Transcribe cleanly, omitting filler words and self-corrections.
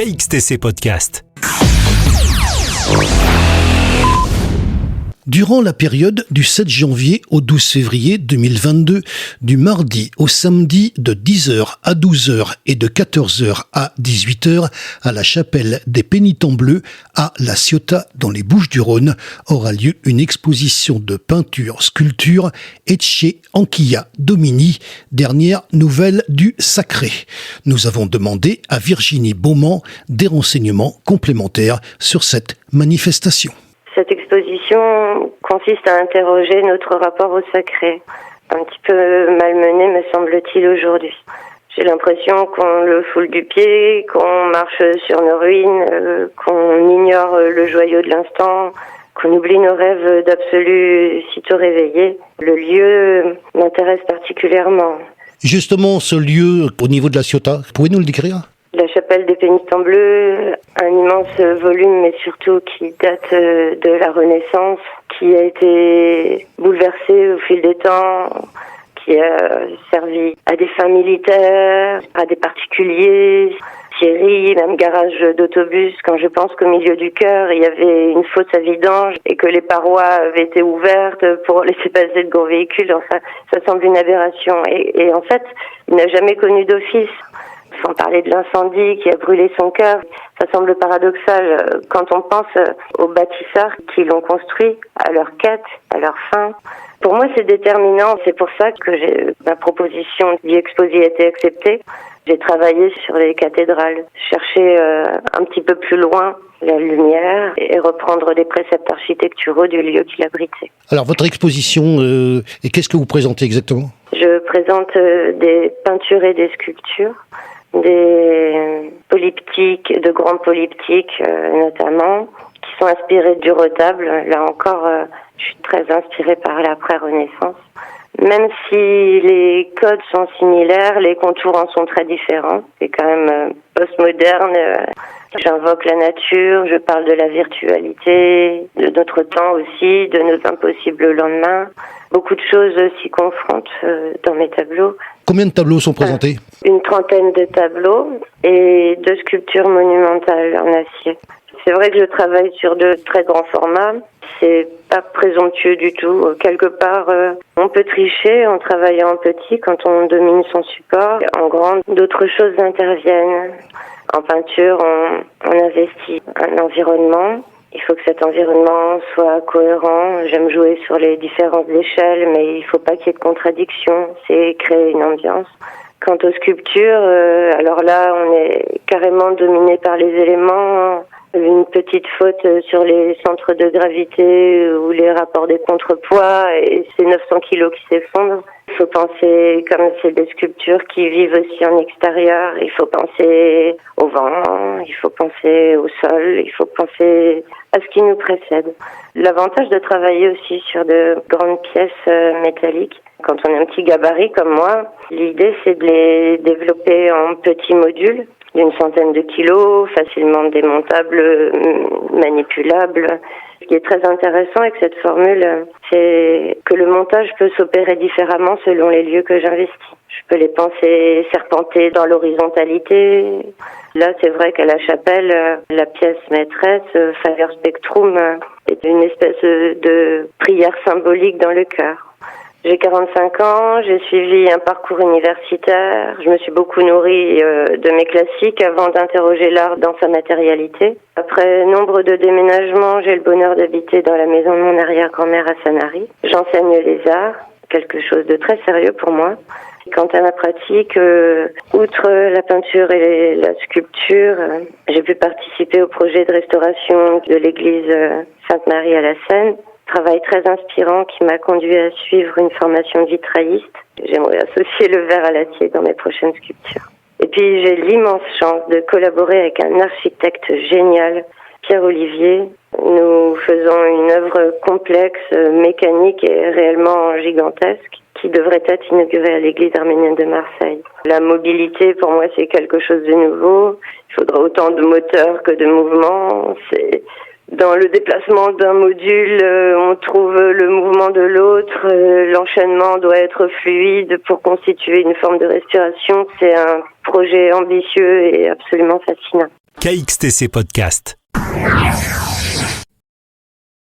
KXTC Podcast. Durant la période du 7 janvier au 12 février 2022, du mardi au samedi de 10h à 12h et de 14h à 18h à la chapelle des Pénitents Bleus à La Ciotat dans les Bouches-du-Rhône aura lieu une exposition de peinture, sculpture Etche Anquilla Domini, dernière nouvelle du Sacré. Nous avons demandé à Virginie Beaumont des renseignements complémentaires sur cette manifestation. Cette exposition consiste à interroger notre rapport au sacré, un petit peu malmené me semble-t-il aujourd'hui. J'ai l'impression qu'on le foule du pied, qu'on marche sur nos ruines, qu'on ignore le joyau de l'instant, qu'on oublie nos rêves d'absolu sitôt réveillés. Le lieu m'intéresse particulièrement. Justement, ce lieu au niveau de La Ciotat, pouvez-vous nous le décrire ? La chapelle des Pénitents Bleus, un immense volume, mais surtout qui date de la Renaissance, qui a été bouleversé au fil des temps, qui a servi à des fins militaires, à des particuliers, scieries, même garage d'autobus. Quand je pense qu'au milieu du chœur, il y avait une fosse à vidange et que les parois avaient été ouvertes pour laisser passer de gros véhicules, enfin, ça semble une aberration. Et en fait, il n'a jamais connu d'office. Sans parler de l'incendie qui a brûlé son cœur, ça semble paradoxal quand on pense aux bâtisseurs qui l'ont construit, à leur quête, à leur fin. Pour moi, c'est déterminant. C'est pour ça que ma proposition d'y exposer a été acceptée. J'ai travaillé sur les cathédrales, chercher un petit peu plus loin la lumière et reprendre les préceptes architecturaux du lieu qui l'abritait. Alors, votre exposition, et qu'est-ce que vous présentez exactement ? Je présente des peintures et des sculptures, des polyptyques, de grands polyptyques notamment, qui sont inspirés du retable. Là encore, je suis très inspirée par l'après-Renaissance. Même si les codes sont similaires, les contours en sont très différents. C'est quand même postmoderne. J'invoque la nature, je parle de la virtualité, de notre temps aussi, de nos impossibles lendemains. Beaucoup de choses s'y confrontent dans mes tableaux. Combien de tableaux sont présentés ? Une trentaine de tableaux et 2 sculptures monumentales en acier. C'est vrai que je travaille sur de très grands formats. C'est pas présomptueux du tout. Quelque part, on peut tricher en travaillant en petit quand on domine son support. En grand, d'autres choses interviennent. En peinture, on investit un environnement. Il faut que cet environnement soit cohérent. J'aime jouer sur les différentes échelles, mais il faut pas qu'il y ait de contradiction. C'est créer une ambiance. Quant aux sculptures, alors là, on est carrément dominé par les éléments. Une petite faute sur les centres de gravité ou les rapports des contrepoids et c'est 900 kilos qui s'effondrent. Il faut penser, comme c'est des sculptures qui vivent aussi en extérieur, il faut penser au vent, il faut penser au sol, il faut penser à ce qui nous précède. L'avantage de travailler aussi sur de grandes pièces métalliques, quand on a un petit gabarit comme moi, l'idée c'est de les développer en petits modules d'une centaine de kilos, facilement démontables, manipulables. Ce qui est très intéressant avec cette formule, c'est que le montage peut s'opérer différemment selon les lieux que j'investis. Je peux les penser serpenter dans l'horizontalité. Là, c'est vrai qu'à la chapelle, la pièce maîtresse, Fire Spectrum, est une espèce de prière symbolique dans le cœur. J'ai 45 ans, j'ai suivi un parcours universitaire, je me suis beaucoup nourrie de mes classiques avant d'interroger l'art dans sa matérialité. Après nombre de déménagements, j'ai le bonheur d'habiter dans la maison de mon arrière-grand-mère à Sanary. J'enseigne les arts, quelque chose de très sérieux pour moi. Quant à ma pratique, outre la peinture et la sculpture, j'ai pu participer au projet de restauration de l'église Sainte-Marie à la Seine. Travail très inspirant qui m'a conduit à suivre une formation de vitrailliste. J'aimerais associer le verre à l'acier dans mes prochaines sculptures. Et puis j'ai l'immense chance de collaborer avec un architecte génial, Pierre Olivier. Nous faisons une œuvre complexe, mécanique et réellement gigantesque qui devrait être inaugurée à l'église arménienne de Marseille. La mobilité, pour moi, c'est quelque chose de nouveau. Il faudra autant de moteurs que de mouvements. Dans le déplacement d'un module, on trouve le mouvement de l'autre. L'enchaînement doit être fluide pour constituer une forme de respiration. C'est un projet ambitieux et absolument fascinant. KXTC Podcast.